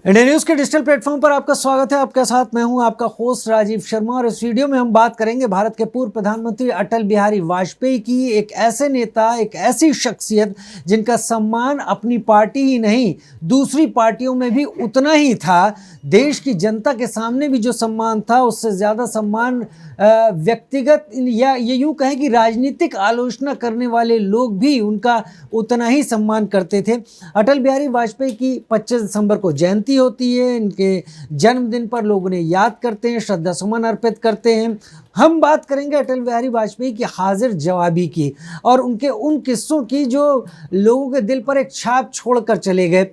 India news के digital platform पर आपका स्वागत है। आपके साथ मैं हूं आपका होस्ट राजीव शर्मा और इस वीडियो में हम बात करेंगे भारत के पूर्व प्रधानमंत्री अटल बिहारी वाजपेयी की, एक ऐसे नेता, एक ऐसी शख्सियत जिनका सम्मान अपनी पार्टी ही नहीं दूसरी पार्टियों में भी उतना ही था। देश की जनता के सामने भी जो सम्मान था उससे ज़्यादा सम्मान व्यक्तिगत या ये यूँ कहें कि राजनीतिक आलोचना करने वाले लोग भी उनका उतना ही सम्मान करते थे। अटल बिहारी वाजपेयी की 25 दिसंबर को जयंती होती है। इनके जन्मदिन पर लोग उन्हें याद करते हैं, श्रद्धा सुमन अर्पित करते हैं। हम बात करेंगे अटल बिहारी वाजपेयी की हाजिर जवाबी की और उनके उन किस्सों की जो लोगों के दिल पर एक छाप छोड़कर चले गए।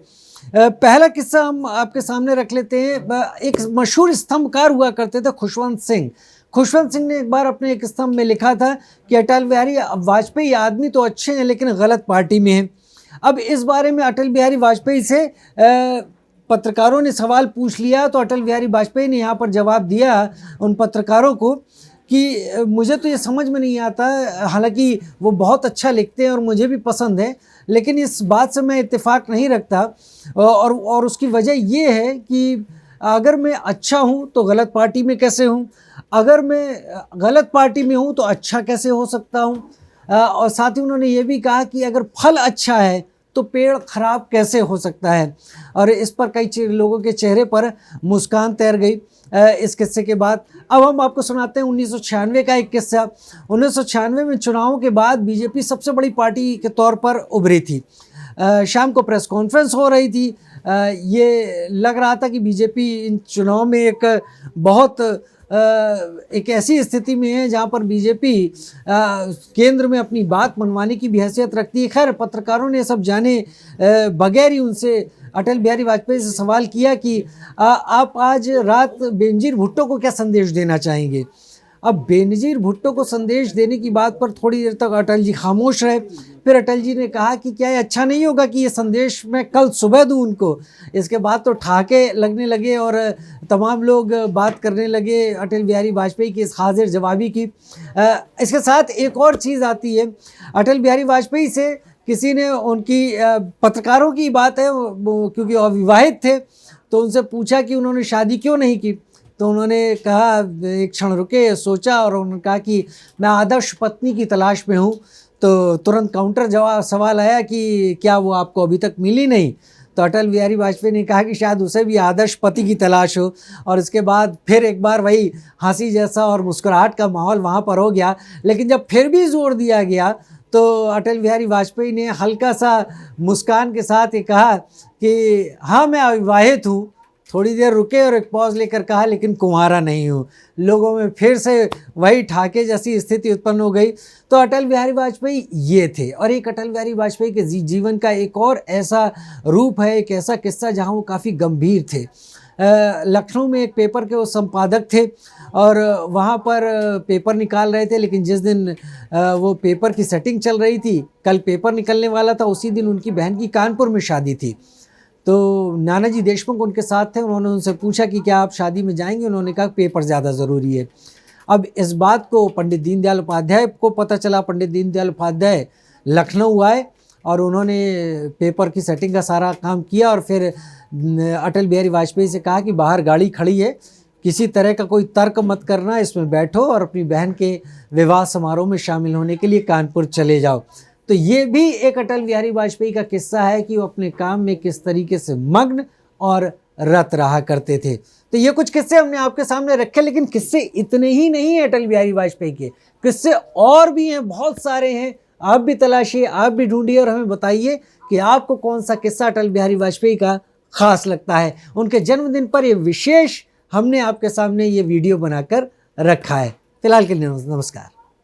पहला किस्सा हम आपके सामने रख लेते हैं। एक मशहूर स्तंभकार हुआ करते थे खुशवंत सिंह। खुशवंत सिंह ने एक बार अपने एक स्तंभ में लिखा था कि अटल बिहारी वाजपेयी आदमी तो अच्छे हैं लेकिन गलत पार्टी में हैं। अब इस बारे में अटल बिहारी वाजपेयी से पत्रकारों ने सवाल पूछ लिया तो अटल बिहारी वाजपेयी ने यहाँ पर जवाब दिया उन पत्रकारों को कि मुझे तो ये समझ में नहीं आता, हालांकि वो बहुत अच्छा लिखते हैं और मुझे भी पसंद है, लेकिन इस बात से मैं इत्तेफाक नहीं रखता और उसकी वजह ये है कि अगर मैं अच्छा हूँ तो गलत पार्टी में कैसे हूँ, अगर मैं गलत पार्टी में हूँ तो अच्छा कैसे हो सकता हूँ। और साथ ही उन्होंने ये भी कहा कि अगर फल अच्छा है तो पेड़ खराब कैसे हो सकता है। और इस पर कई लोगों के चेहरे पर मुस्कान तैर गई इस किस्से के बाद। अब हम आपको सुनाते हैं 1996 का एक किस्सा। 1996 में चुनावों के बाद बीजेपी सबसे बड़ी पार्टी के तौर पर उभरी थी। शाम को प्रेस कॉन्फ्रेंस हो रही थी। ये लग रहा था कि बीजेपी इन चुनाव में एक ऐसी स्थिति में है जहां पर बीजेपी केंद्र में अपनी बात मनवाने की भी हैसियत रखती है। खैर, पत्रकारों ने सब जाने बगैर ही उनसे अटल बिहारी वाजपेयी से सवाल किया कि आप आज रात बेनजीर भुट्टो को क्या संदेश देना चाहेंगे। अब बेनजीर भुट्टो को संदेश देने की बात पर थोड़ी देर तक अटल जी खामोश रहे। फिर अटल जी ने कहा कि क्या ये अच्छा नहीं होगा कि ये संदेश मैं कल सुबह दूं उनको। इसके बाद तो ठहाके लगने लगे और तमाम लोग बात करने लगे अटल बिहारी वाजपेयी की इस हाजिर जवाबी की। इसके साथ एक और चीज़ आती है। अटल बिहारी वाजपेयी से किसी ने उनकी पत्रकारों की बात है, क्योंकि अविवाहित थे तो उनसे पूछा कि उन्होंने शादी क्यों नहीं की। तो उन्होंने कहा, एक क्षण रुके, सोचा और उन्होंने कहा कि मैं आदर्श पत्नी की तलाश में हूँ। तो तुरंत काउंटर जवाब सवाल आया कि क्या वो आपको अभी तक मिली नहीं। तो अटल बिहारी वाजपेयी ने कहा कि शायद उसे भी आदर्श पति की तलाश हो। और इसके बाद फिर एक बार वही हंसी जैसा और मुस्कुराहट का माहौल वहाँ पर हो गया। लेकिन जब फिर भी जोर दिया गया तो अटल बिहारी वाजपेयी ने हल्का सा मुस्कान के साथ ये कहा कि हाँ, मैं अविवाहित हूँ। थोड़ी देर रुके और एक पॉज लेकर कहा, लेकिन कुंवारा नहीं हूँ। लोगों में फिर से वही ठाके जैसी स्थिति उत्पन्न हो गई। तो अटल बिहारी वाजपेयी ये थे। और एक अटल बिहारी वाजपेयी के जीवन का एक और ऐसा रूप है, एक ऐसा किस्सा जहाँ वो काफ़ी गंभीर थे। लखनऊ में एक पेपर के वो संपादक थे और वहाँ पर पेपर निकाल रहे थे, लेकिन जिस दिन वो पेपर की सेटिंग चल रही थी, कल पेपर निकलने वाला था, उसी दिन उनकी बहन की कानपुर में शादी थी। तो नानाजी देशमुख उनके साथ थे। उन्होंने उनसे पूछा कि क्या आप शादी में जाएंगे। उन्होंने कहा पेपर ज़्यादा ज़रूरी है। अब इस बात को पंडित दीनदयाल उपाध्याय को पता चला। पंडित दीनदयाल उपाध्याय लखनऊ आए और उन्होंने पेपर की सेटिंग का सारा काम किया और फिर अटल बिहारी वाजपेयी से कहा कि बाहर गाड़ी खड़ी है, किसी तरह का कोई तर्क मत करना, इसमें बैठो और अपनी बहन के विवाह समारोह में शामिल होने के लिए कानपुर चले जाओ। तो ये भी एक अटल बिहारी वाजपेयी का किस्सा है कि वो अपने काम में किस तरीके से मग्न और रत रहा करते थे। तो ये कुछ किस्से हमने आपके सामने रखे, लेकिन किस्से इतने ही नहीं है अटल बिहारी वाजपेयी के, किस्से और भी हैं, बहुत सारे हैं। आप भी तलाशिए, आप भी ढूंढिए और हमें बताइए कि आपको कौन सा किस्सा अटल बिहारी वाजपेयी का खास लगता है। उनके जन्मदिन पर ये विशेष हमने आपके सामने ये वीडियो बनाकर रखा है। फिलहाल के लिए नमस्कार।